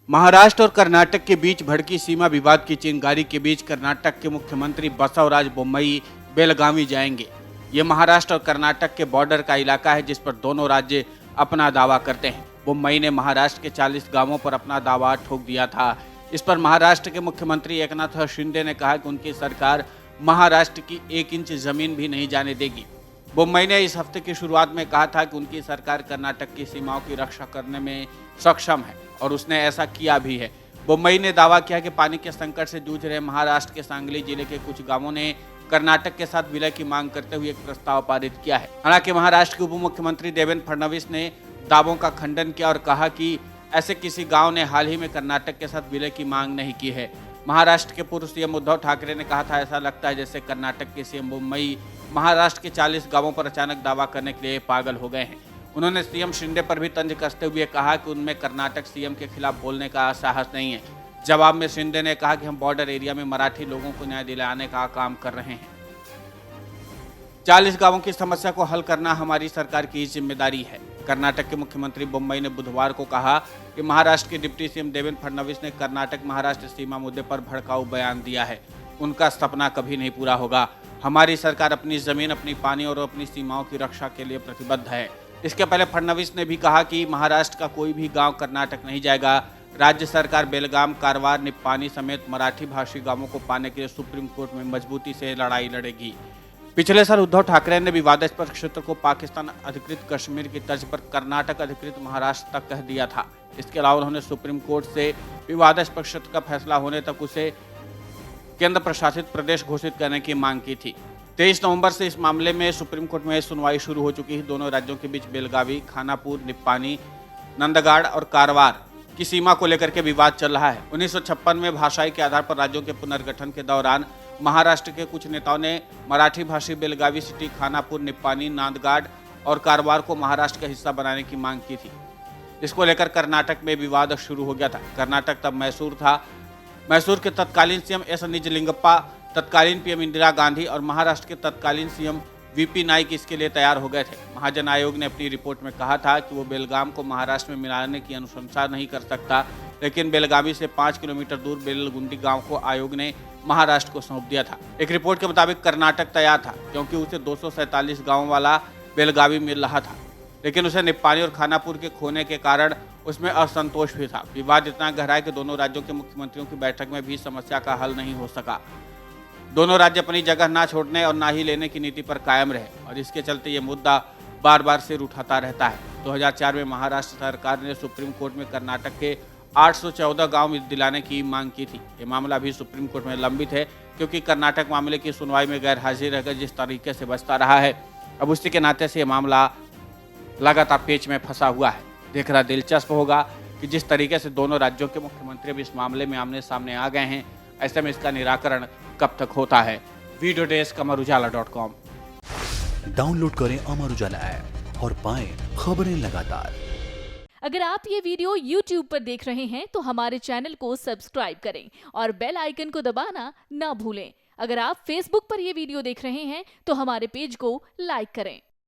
महाराष्ट्र और कर्नाटक के बीच भड़की सीमा विवाद की चिंगारी के बीच कर्नाटक के मुख्यमंत्री बसवराज बोम्मई बेलगावी जाएंगे। ये महाराष्ट्र और कर्नाटक के बॉर्डर का इलाका है जिस पर दोनों राज्य अपना दावा करते हैं। बोम्मई ने महाराष्ट्र के 40 गांवों पर अपना दावा ठोक दिया था। इस पर महाराष्ट्र के मुख्यमंत्री एकनाथ शिंदे ने कहा कि उनकी सरकार महाराष्ट्र की 1 इंच जमीन भी नहीं जाने देगी। बोम्मई ने इस हफ्ते की शुरुआत में कहा था कि उनकी सरकार कर्नाटक की सीमाओं की रक्षा करने में सक्षम है और उसने ऐसा किया भी है। बोम्मई ने दावा किया कि पानी के संकट से जूझ रहे महाराष्ट्र के सांगली जिले के कुछ गांवों ने कर्नाटक के साथ विलय की मांग करते हुए एक प्रस्ताव पारित किया है। हालांकि महाराष्ट्र के उप मुख्यमंत्री देवेंद्र फडणवीस ने दावों का खंडन किया और कहा कि ऐसे किसी गांव ने हाल ही में कर्नाटक के साथ विलय की मांग नहीं की है। महाराष्ट्र के पूर्व सीएम उद्धव ठाकरे ने कहा था, ऐसा लगता है जैसे कर्नाटक के सीएम बोम्मई महाराष्ट्र के 40 गांवों पर अचानक दावा करने के लिए पागल हो गए हैं। उन्होंने सीएम शिंदे पर भी तंज कसते हुए कहा कि उनमें कर्नाटक सीएम के खिलाफ बोलने का साहस नहीं है। जवाब में शिंदे ने कहा कि हम बॉर्डर एरिया में मराठी लोगों को न्याय दिलाने का काम कर रहे हैं। 40 गांवों की समस्या को हल करना हमारी सरकार की जिम्मेदारी है। कर्नाटक के मुख्यमंत्री बोम्मई ने बुधवार को कहा कि महाराष्ट्र के डिप्टी सीएम देवेंद्र फडणवीस ने कर्नाटक महाराष्ट्र सीमा मुद्दे पर भड़काऊ बयान दिया है। उनका सपना कभी नहीं पूरा होगा। हमारी सरकार अपनी जमीन, अपनी पानी और अपनी सीमाओं की रक्षा के लिए प्रतिबद्ध है। इसके पहले फडणवीस ने भी कहा कि महाराष्ट्र का कोई भी गांव कर्नाटक नहीं जाएगा। राज्य सरकार बेलगाम, कारवार, निप्पानी समेत मराठी भाषी गांवों को पाने के लिए सुप्रीम कोर्ट में मजबूती से लड़ाई लड़ेगी। पिछले साल उद्धव ठाकरे ने विवादास्पद क्षेत्र को पाकिस्तान अधिकृत कश्मीर की तर्ज पर कर्नाटक अधिकृत महाराष्ट्र तक कह दिया था। इसके अलावा उन्होंने सुप्रीम कोर्ट से विवादास्पद क्षेत्र का फैसला होने तक उसे केंद्र प्रशासित प्रदेश घोषित करने की मांग की थी। 23 नवंबर से इस मामले में सुप्रीम कोर्ट में सुनवाई शुरू हो चुकी है। दोनों राज्यों के बीच बेलगावी, खानापुर, निप्पानी, नंदगाड़ और कारवार की सीमा को लेकर के विवाद चल रहा है। 1956 में भाषाई के आधार पर राज्यों के पुनर्गठन के दौरान महाराष्ट्र के कुछ नेताओं ने मराठी भाषी बेलगावी सिटी, खानापुर, निप्पानी, नांदगाड़ और कारवार को महाराष्ट्र का हिस्सा बनाने की मांग की थी। इसको लेकर कर्नाटक में विवाद शुरू हो गया था। कर्नाटक तब मैसूर था। मैसूर के तत्कालीन सीएम एस निजलिंगप्पा, तत्कालीन पीएम इंदिरा गांधी और महाराष्ट्र के तत्कालीन सीएम वीपी नाइक इसके लिए तैयार हो गए थे। महाजन आयोग ने अपनी रिपोर्ट में कहा था कि वो बेलगाम को महाराष्ट्र में मिलाने की अनुशंसा नहीं कर सकता, लेकिन बेलगावी से 5 किलोमीटर दूर बेलगुंडी गांव को आयोग ने महाराष्ट्र को सौंप दिया था। एक रिपोर्ट के मुताबिक कर्नाटक तैयार था क्योंकि उसे 247 गाँव वाला बेलगावी मिल रहा था, लेकिन उसे निप्पानी और खानापुर के खोने के कारण उसमें असंतोष भी था। विवाद इतना गहरा है कि दोनों राज्यों के मुख्यमंत्रियों की बैठक में भी समस्या का हल नहीं हो सका। दोनों राज्य अपनी जगह ना छोड़ने और ना ही लेने की नीति पर कायम रहे और इसके चलते ये मुद्दा बार बार सिर उठाता रहता है। 2004 में महाराष्ट्र सरकार ने सुप्रीम कोर्ट में कर्नाटक के 814 गांव दिलाने की मांग की थी। ये मामला भी सुप्रीम कोर्ट में लंबित है क्योंकि कर्नाटक मामले की सुनवाई में गैर हाजिर रहकर जिस तरीके से बचता रहा है, अब उसी के नाते से ये मामला लगातार पेच में फंसा हुआ है। देखना दिलचस्प होगा कि जिस तरीके से दोनों राज्यों के मुख्यमंत्री अब इस मामले में आमने सामने आ गए हैं, ऐसे में इसका निराकरण कब तक होता है। Video desk amarujala.com। डाउनलोड करें अमर उजाला ऐप और पाएं खबरें लगातार। अगर आप ये वीडियो YouTube पर देख रहे हैं तो हमारे चैनल को सब्सक्राइब करें और बेल आइकन को दबाना ना भूलें। अगर आप Facebook पर ये वीडियो देख रहे हैं तो हमारे पेज को लाइक करें।